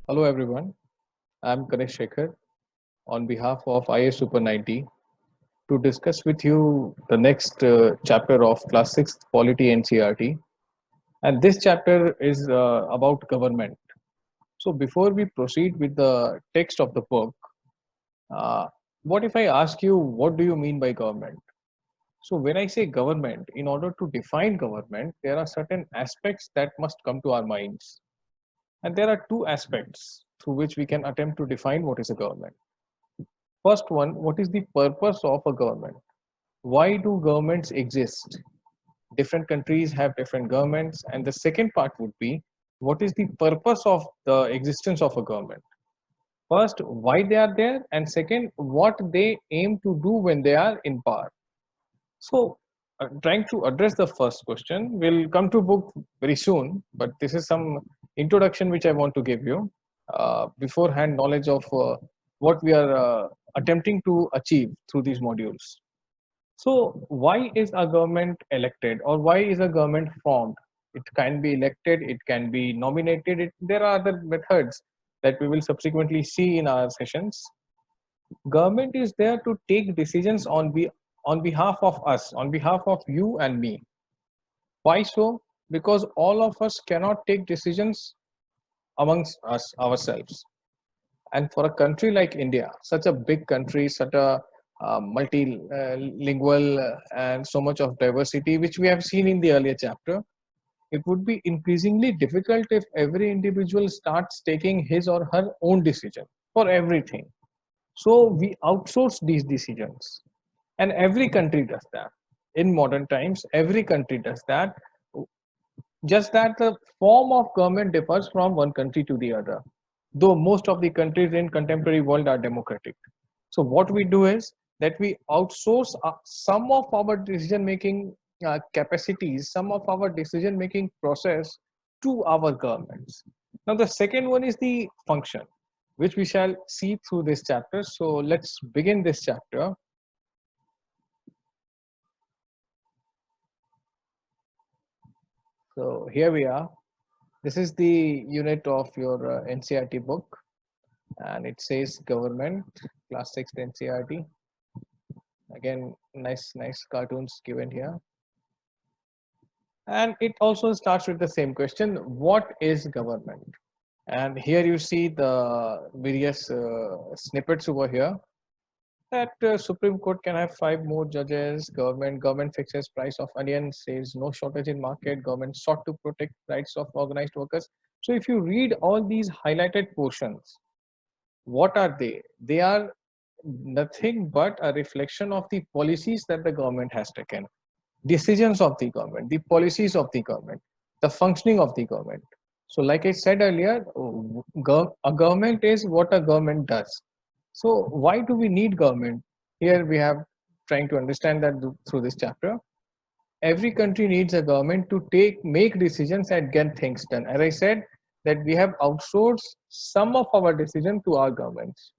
Hello everyone, I'm Ganesh Shekhar on behalf of IS Super 90 to discuss with you the next chapter of Class 6 Polity Ncert. And this chapter is about government. So before we proceed with the text of the book, uh, what if I ask you, what do you mean by government? So when I say government, in order to define government, there are certain aspects that must come to our minds. And there are two aspects through which we can attempt to define what is a government. First one, what is the purpose of a government? Why do governments exist? Different countries have different governments. And the second part would be, what is the purpose of the existence of a government? First, why they are there, and second, what they aim to do when they are in power. So, trying to address the first question, we'll come to book very soon, but this is some introduction which I want to give you beforehand knowledge of what we are attempting to achieve through these modules. So, why is a government elected, or why is a government formed? It can be elected, it can be nominated. There are other methods that we will subsequently see in our sessions. Government is there to take decisions on behalf of us, on behalf of you and me. Why so? Because all of us cannot take decisions amongst us ourselves. And for a country like India, such a big country, such a multilingual and so much of diversity, which we have seen in the earlier chapter, it would be increasingly difficult if every individual starts taking his or her own decision for everything. So we outsource these decisions, and every country does that. In modern times, every country does that. Just that the form of government differs from one country to the other, though most of the countries in contemporary world are democratic. So what we do is that we outsource some of our decision making capacities, some of our decision making process to our governments. Now the second one is the function, which we shall see through this chapter. So let's begin this chapter. So here we are. This is the unit of your NCERT book, and it says government, class 6 NCERT. Again, nice cartoons given here. And it also starts with the same question, what is government? And here you see the various snippets over here. That Supreme Court can have 5 more judges. Government fixes price of onion, says no shortage in market. Government sought to protect rights of organized workers. So if you read all these highlighted portions, what are they? They are nothing but a reflection of the policies that the government has taken, decisions of the government, the policies of the government, the functioning of the government. So like I said earlier, a government is what a government does. So why do we need government? Here we have trying to understand that through this chapter. Every country needs a government to make decisions and get things done. As I said, that we have outsourced some of our decision to our governments.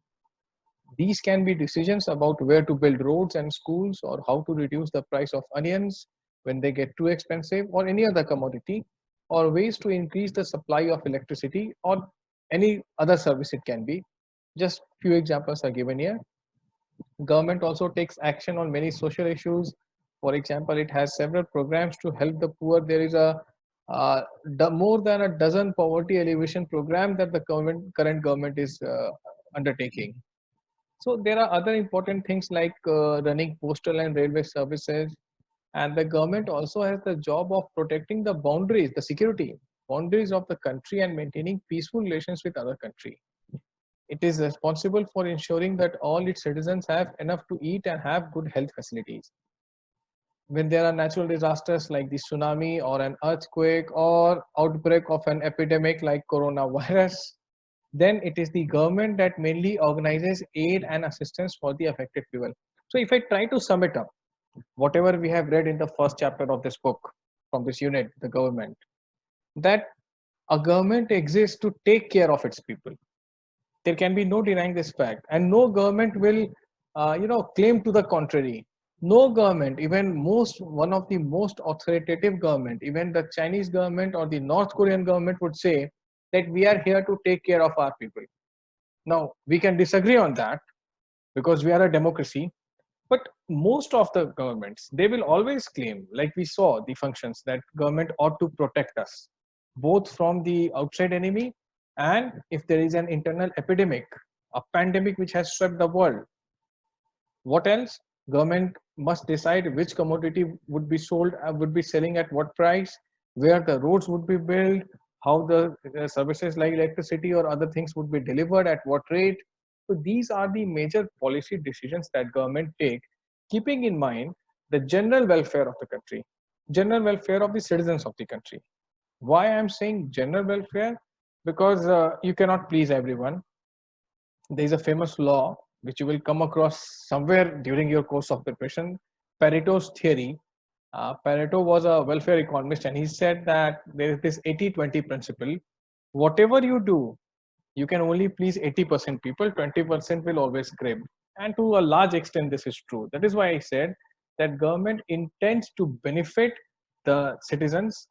These can be decisions about where to build roads and schools, or how to reduce the price of onions when they get too expensive, or any other commodity, or ways to increase the supply of electricity, or any other service it can be. Just few examples are given here. Government also takes action on many social issues. For example, it has several programs to help the poor. There is a more than a dozen poverty alleviation program that the current government is undertaking. So there are other important things like running postal and railway services, and the government also has the job of protecting the boundaries, the security boundaries of the country, and maintaining peaceful relations with other country. It is responsible for ensuring that all its citizens have enough to eat and have good health facilities. When there are natural disasters like the tsunami or an earthquake or outbreak of an epidemic like coronavirus, then it is the government that mainly organizes aid and assistance for the affected people. So if I try to sum it up, whatever we have read in the first chapter of this book from this unit, the government, that a government exists to take care of its people. There can be no denying this fact, and no government will claim to the contrary. No government, even one of the most authoritative government, even the Chinese government or the North Korean government would say that we are here to take care of our people. Now, we can disagree on that because we are a democracy, but most of the governments, they will always claim, like we saw the functions, that government ought to protect us both from the outside enemy, and if there is an internal epidemic, a pandemic which has swept the world, what else? Government must decide which commodity would be sold, would be selling at what price, where the roads would be built, how the services like electricity or other things would be delivered at what rate. So these are the major policy decisions that government take, keeping in mind the general welfare of the country, general welfare of the citizens of the country. Why I'm saying general welfare? Because you cannot please everyone. There is a famous law which you will come across somewhere during your course of preparation, Pareto's theory. Pareto was a welfare economist, and he said that there is this 80-20 principle. Whatever you do, you can only please 80% people, 20% will always crib. And to a large extent, this is true. That is why I said that government intends to benefit the citizens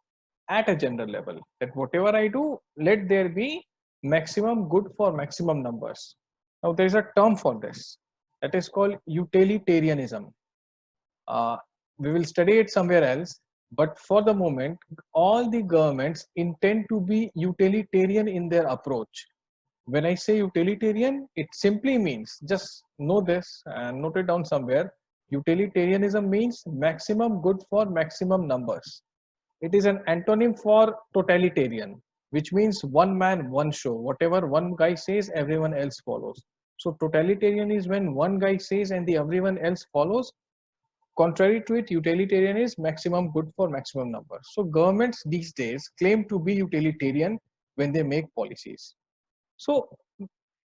at a general level. That whatever I do, let there be maximum good for maximum numbers. Now, there is a term for this that is called utilitarianism. Uh, we will study it somewhere else, but for the moment, all the governments intend to be utilitarian in their approach. When I say utilitarian, it simply means, just know this and note it down somewhere. Utilitarianism means maximum good for maximum numbers. It is an antonym for totalitarian, which means one man, one show. Whatever one guy says, everyone else follows. So totalitarian is when one guy says and the everyone else follows. Contrary to it, utilitarian is maximum good for maximum numbers. So governments these days claim to be utilitarian when they make policies. So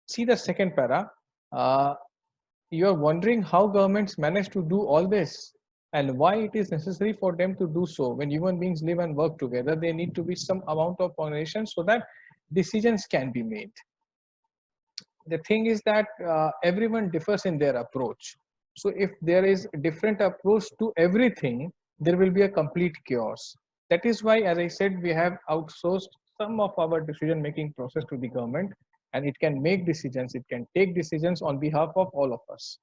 see the second para. Uh, you are wondering how governments manage to do all this and why it is necessary for them to do so. When human beings live and work together, there need to be some amount of coordination so that decisions can be made. The thing is that everyone differs in their approach. So if there is a different approach to everything, there will be a complete chaos. That is why, as I said, we have outsourced some of our decision making process to the government, and it can make decisions, it can take decisions on behalf of all of us.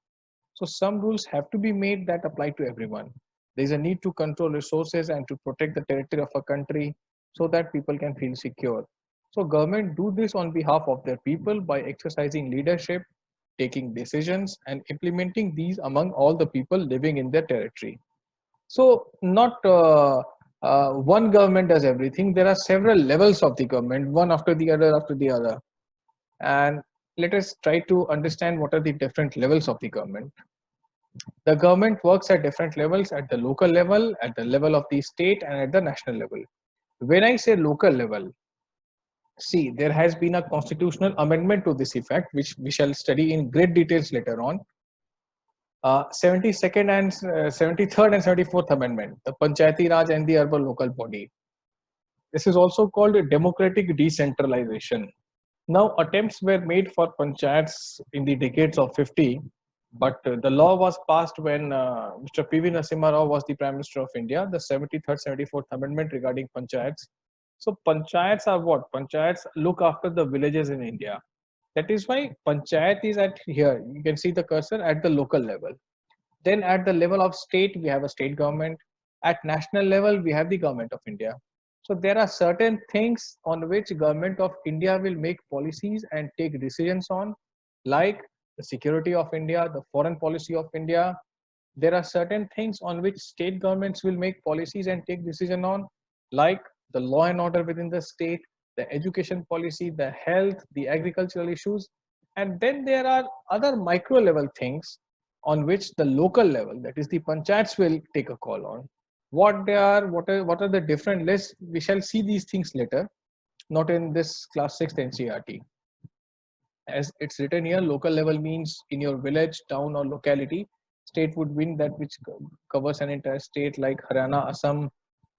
So some rules have to be made that apply to everyone. There is a need to control resources and to protect the territory of a country so that people can feel secure. So government do this on behalf of their people by exercising leadership, taking decisions, and implementing these among all the people living in their territory. So not one government does everything. There are several levels of the government, one after the other after the other. And let us try to understand what are the different levels of the government. The government works at different levels, at the local level, at the level of the state, and at the national level. When I say local level, see, there has been a constitutional amendment to this effect, which we shall study in great details later on. 72nd and 73rd and 74th Amendment, the Panchayati Raj and the Urban Local Body. This is also called democratic decentralization. Now, attempts were made for panchayats in the decades of 50, but the law was passed when Mr. P.V. Narasimha Rao was the Prime Minister of India, the 73rd, 74th Amendment regarding panchayats. So, panchayats are what? Panchayats look after the villages in India. That is why panchayat is at here. You can see the cursor at the local level. Then at the level of state, we have a state government. At national level, we have the government of India. So there are certain things on which government of India will make policies and take decisions on, like the security of India, the foreign policy of India. There are certain things on which state governments will make policies and take decision on, like the law and order within the state, the education policy, the health, the agricultural issues. And then there are other micro level things on which the local level, that is the panchayats, will take a call on. What they are, what are the different lists, we shall see these things later, not in this class 6th NCERT. As it's written here, local level means in your village, town, or locality. State would mean that which covers an entire state like Haryana, Assam,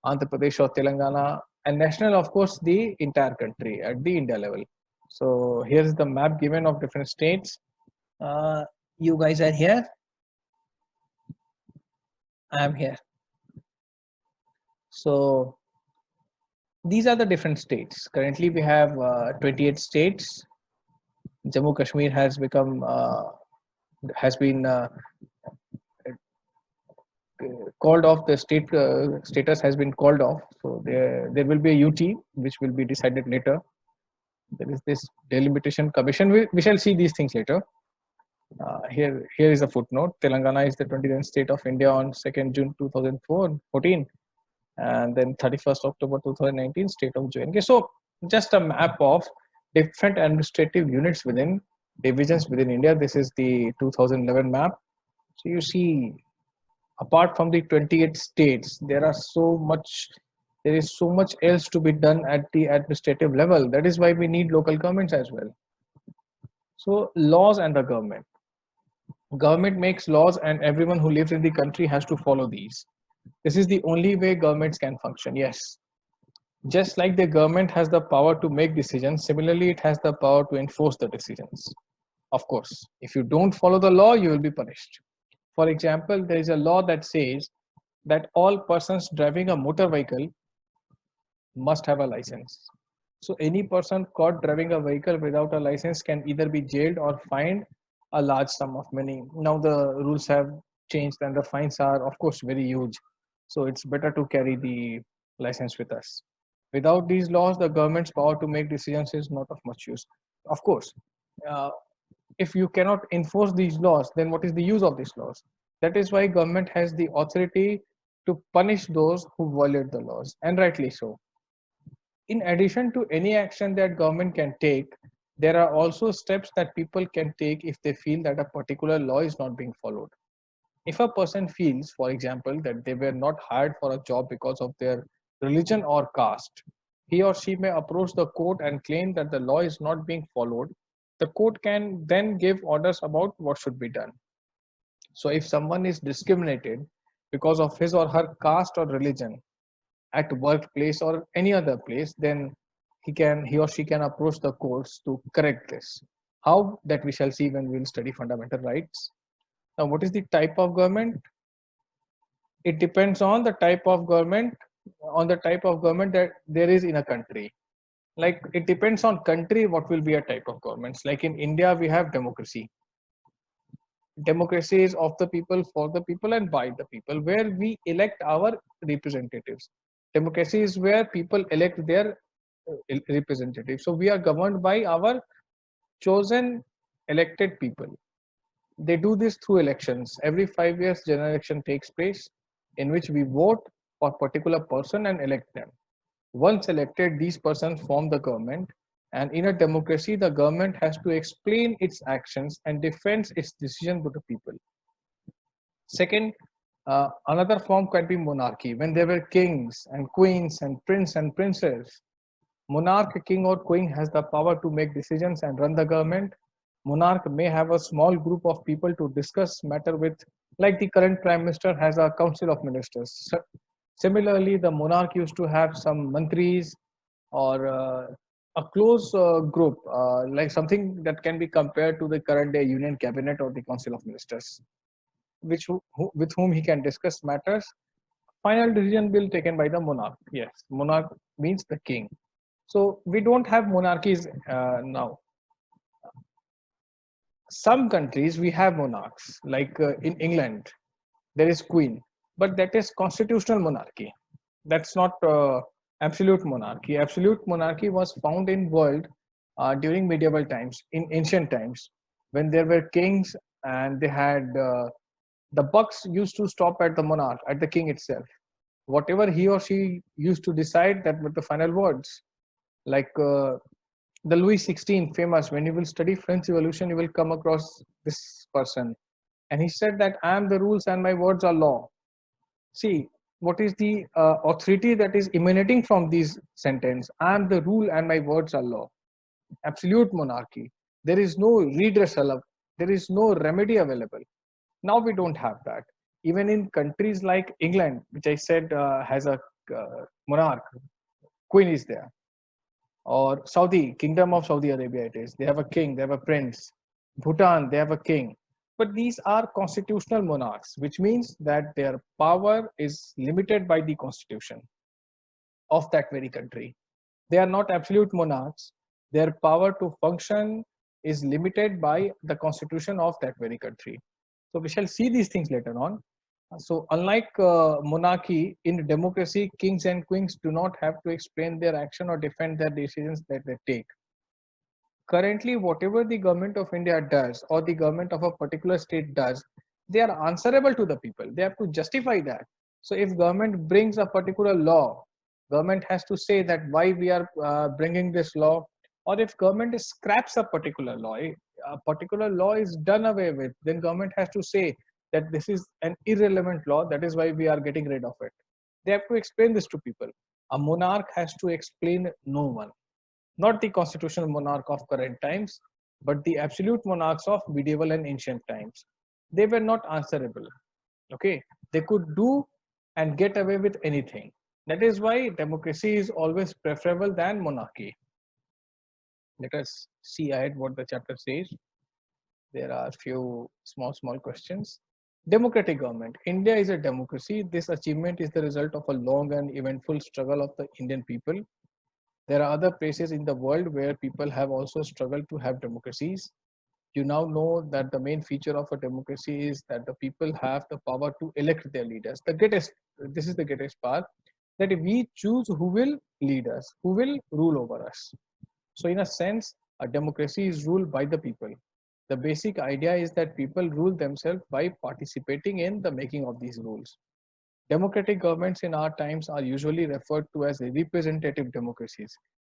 Andhra Pradesh, or Telangana. And national, of course, the entire country at the India level. So here's the map given of different states. You guys are here. I am here. So These are the different states. Currently, we have 28 states. Jammu Kashmir has been called off. The state status has been called off. So there will be a UT which will be decided later. There is this delimitation commission. We shall see these things later. Here is a footnote. Telangana is the 29th state of India on 2nd June 2014, and then 31st October 2019, state of JNK. So just a map of different administrative units within divisions within India. This is the 2011 map. So you see, apart from the 28 states, there is so much else to be done at the administrative level. That is why we need local governments as well. So laws and the government makes laws, and everyone who lives in the country has to follow these. This is the only way governments can function. Yes, just like the government has the power to make decisions, similarly it has the power to enforce the decisions. Of course, if you don't follow the law, you will be punished. For example, there is a law that says that all persons driving a motor vehicle must have a license. So any person caught driving a vehicle without a license can either be jailed or fined a large sum of money. Now the rules have changed and the fines are of course very huge. So it's better to carry the license with us. Without these laws, the government's power to make decisions is not of much use. Of course, uh, if you cannot enforce these laws, then what is the use of these laws? That is why government has the authority to punish those who violate the laws, and rightly so. In addition to any action that government can take, there are also steps that people can take if they feel that a particular law is not being followed. If a person feels, for example, that they were not hired for a job because of their religion or caste, he or she may approach the court and claim that the law is not being followed. The court can then give orders about what should be done. So if someone is discriminated because of his or her caste or religion at workplace or any other place, then he or she can approach the courts to correct this. How, that we shall see when we will study fundamental rights. Now, what is the type of government? It depends on the type of government, that there is in a country. Like it depends on country what will be a type of governments. Like in India, we have democracy. Democracy is of the people, for the people, and by the people, where we elect our representatives. Democracy is where people elect their representatives. So we are governed by our chosen elected people. They do this through elections. Every 5 years, general election takes place in which we vote for a particular person and elect them. Once elected, these persons form the government, and in a democracy, the government has to explain its actions and defends its decision to the people. Second, another form can be monarchy, when there were kings and queens and prince and princess. Monarch, king or queen has the power to make decisions and run the government. Monarch may have a small group of people to discuss matter with, like the current prime minister has a council of ministers. Similarly, the monarch used to have some mantris or a close group, like something that can be compared to the current day union cabinet or the council of ministers, with whom he can discuss matters. Final decision will taken by the monarch. Yes, monarch means the king. So we don't have monarchies now. Some countries we have monarchs, like in England, there is queen, but that is constitutional monarchy. That's not absolute monarchy. Absolute monarchy was found in world during medieval times, in ancient times, when there were kings and they had the bucks used to stop at the monarch, at the king itself. Whatever he or she used to decide, that were the final words. Like the Louis XVI, famous. When you will study French Revolution, you will come across this person, and he said that I am the rules and my words are law. See, what is the authority that is emanating from these sentence? I am the rule and my words are law. Absolute monarchy. There is no redressal. There is no remedy available. Now we don't have that. Even in countries like England, which I said has a monarch, queen is there, or Saudi, Kingdom of Saudi Arabia, it is. They have a king, they have a prince. Bhutan, they have a king. But these are constitutional monarchs, which means that their power is limited by the constitution. of that very country. They are not absolute monarchs. Their power to function is limited by the constitution of that very country. So we shall see these things later on. So unlike monarchy, in democracy, kings and queens do not have to explain their action or defend their decisions that they take. Currently, whatever the government of India does or the government of a particular state does, they are answerable to the people. They have to justify that. So if government brings a particular law, government has to say that why we are bringing this law. Or if government scraps a particular law, a particular law is done away with, then government has to say that this is an irrelevant law, that is why we are getting rid of it. They have to explain this to people. A monarch has to explain no one, not the constitutional monarch of current times, but the absolute monarchs of medieval and ancient times. They were not answerable. Okay, they could do and get away with anything. That is why democracy is always preferable than monarchy. Let us see ahead what the chapter says. There are a few small questions. Democratic government. India is a democracy. This achievement is the result of a long and eventful struggle of the Indian people. There are other places in the world where people have also struggled to have democracies. You now know that the main feature of a democracy is that the people have the power to elect their leaders. This is the greatest part, that we choose who will lead us, who will rule over us. So in a sense, a democracy is ruled by the people. The basic idea is that people rule themselves by participating in the making of these rules. Democratic governments in our times are usually referred to as representative democracies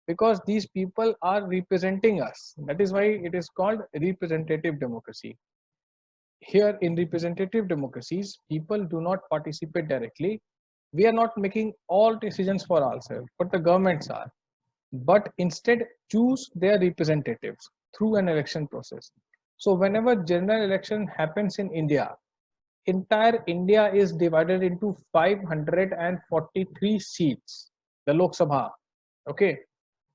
because these people are representing us. That is why it is called representative democracy. Here in representative democracies, people do not participate directly. We are not making all decisions for ourselves, but the governments are. But instead choose their representatives through an election process. So whenever general election happens in India, entire India is divided into 543 seats, the Lok Sabha. Okay,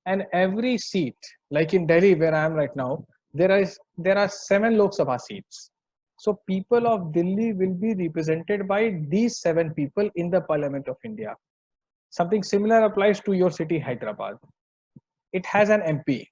and every seat, like in Delhi where I am right now, there are 7 Lok Sabha seats. So people of Delhi will be represented by these 7 people in the Parliament of India. Something similar applies to your city, Hyderabad. It has an MP.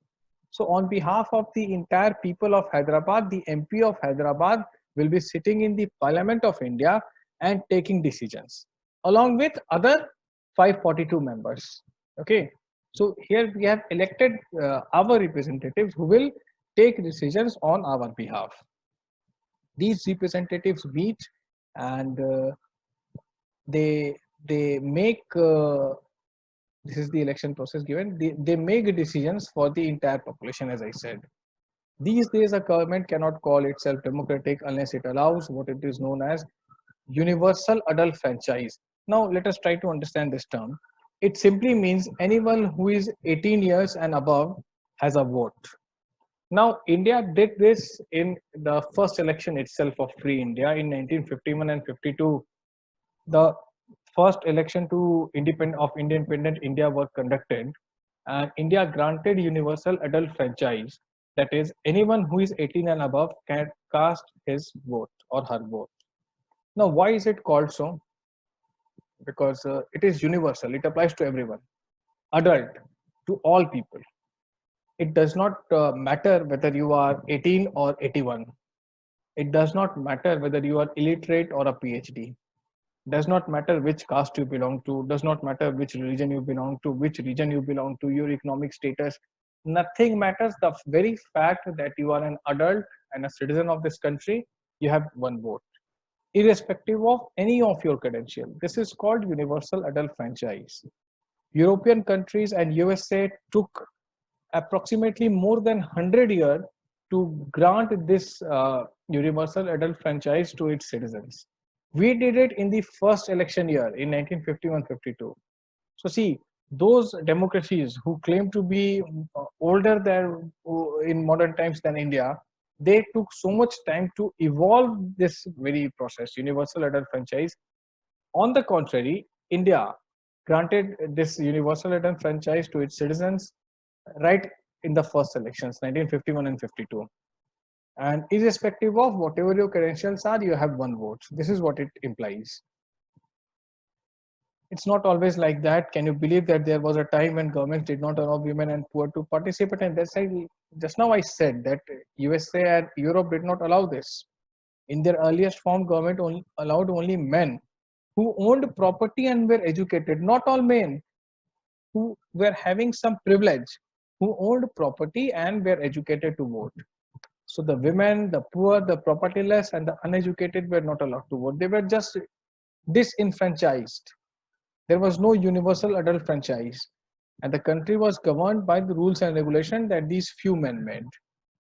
So on behalf of the entire people of Hyderabad, the MP of Hyderabad will be sitting in the Parliament of India and taking decisions along with other 542 members. Okay, so here we have elected our representatives who will take decisions on our behalf. These representatives meet and they make this is the election process given. They make decisions for the entire population, as I said. These days, a government cannot call itself democratic unless it allows what it is known as universal adult franchise. Now, let us try to understand this term. It simply means anyone who is 18 years and above has a vote. Now, India did this in the first election itself of free India in 1951 and 52. The first election to independent India were conducted, and India granted universal adult franchise. That is, anyone who is 18 and above can cast his vote or her vote. Now, why is it called so? Because it is universal. It applies to everyone, adult, to all people. It does not matter whether you are 18 or 81. It does not matter whether you are illiterate or a PhD. Does not matter which caste you belong to, does not matter which religion you belong to, which region you belong to, your economic status. Nothing matters. The very fact that you are an adult and a citizen of this country, you have one vote, irrespective of any of your credential. This is called universal adult franchise. European countries and USA took approximately more than 100 years to grant this universal adult franchise to its citizens. We did it in the first election year in 1951-52. So see, those democracies who claim to be older than in modern times than India, they took so much time to evolve this very process, universal adult franchise. On the contrary, India granted this universal adult franchise to its citizens right in the first elections, 1951 and 52. And irrespective of whatever your credentials are, you have one vote. This is what it implies. It's not always like that. Can you believe that there was a time when governments did not allow women and poor to participate? And that's why just now I said that USA and Europe did not allow this. In their earliest form, government only allowed only men who owned property and were educated. Not all men who were having some privilege, who owned property and were educated to vote. So the women, the poor, the propertyless, and the uneducated were not allowed to vote. They were just disenfranchised. There was no universal adult franchise, and the country was governed by the rules and regulation that these few men made.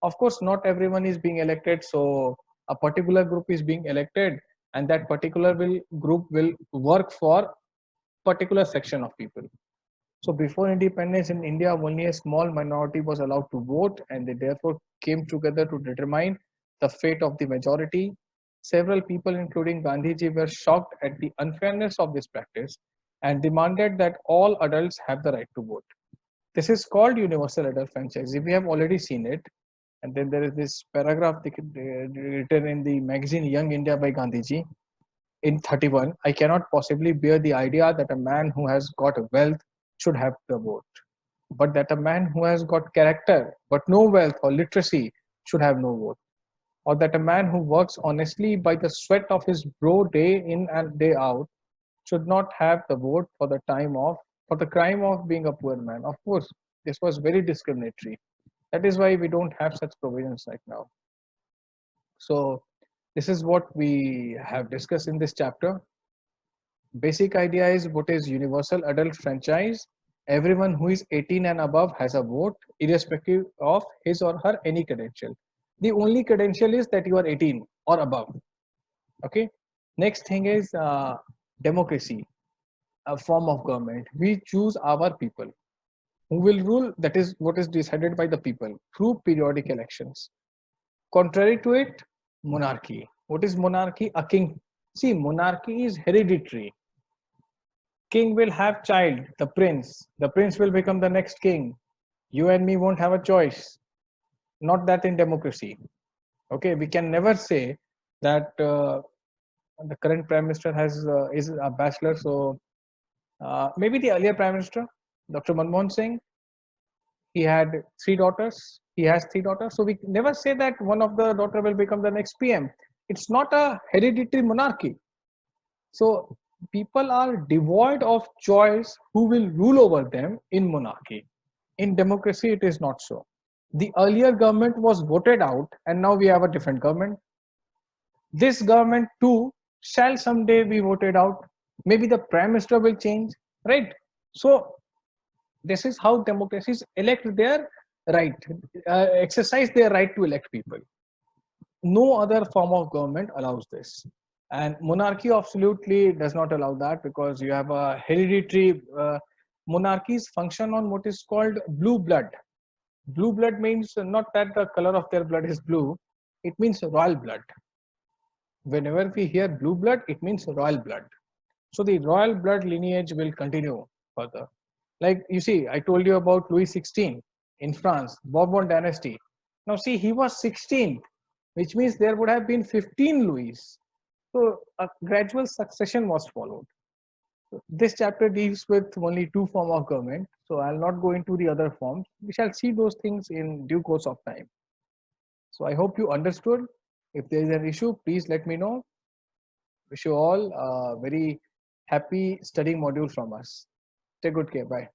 Of course, not everyone is being elected, so a particular group is being elected, and that particular group will work for particular section of people. So before independence in India, only a small minority was allowed to vote, and they therefore came together to determine the fate of the majority. Several people, including Gandhiji, were shocked at the unfairness of this practice and demanded that all adults have the right to vote. This is called universal adult franchise. We have already seen it. And then there is this paragraph written in the magazine Young India by Gandhiji in 31. I cannot possibly bear the idea that a man who has got wealth should have the vote, but that a man who has got character but no wealth or literacy should have no vote, or that a man who works honestly by the sweat of his brow day in and day out should not have the vote for the crime of being a poor man. Of course, this was very discriminatory. That is why we don't have such provisions right now. So this is what we have discussed in this chapter. Basic idea is what is universal adult franchise. Everyone who is 18 and above has a vote, irrespective of his or her any credential. The only credential is that you are 18 or above. Okay. Next thing is democracy, a form of government. We choose our people who will rule. That is what is decided by the people through periodic elections. Contrary to it, monarchy. What is monarchy? A king. See, monarchy is hereditary. King will have child, the prince will become the next king. You and me won't have a choice. Not that in democracy. Okay, we can never say that the current prime minister is a bachelor. So maybe the earlier prime minister, Dr. Manmohan Singh, he had three daughters. He has three daughters. So we never say that one of the daughter will become the next PM. It's not a hereditary monarchy. So people are devoid of choice who will rule over them in monarchy. In democracy, it is not so. The earlier government was voted out, and now we have a different government. This government too shall someday be voted out. Maybe the prime minister will change, right? So this is how democracies elect their right, exercise their right to elect people. No other form of government allows this, and monarchy absolutely does not allow that, because you have a hereditary monarchies function on what is called blue blood. Blue blood means not that the color of their blood is blue, it means royal blood. Whenever we hear blue blood, it means royal blood. So the royal blood lineage will continue further. Like you see, I told you about Louis XVI in France, Bourbon dynasty. Now see, he was 16th, which means there would have been 15 Louis. So a gradual succession was followed. So this chapter deals with only two forms of government, so I'll not go into the other forms. We shall see those things in due course of time. So I hope you understood. If there is an issue, please let me know. Wish you all a very happy studying module from us. Take good care. Bye.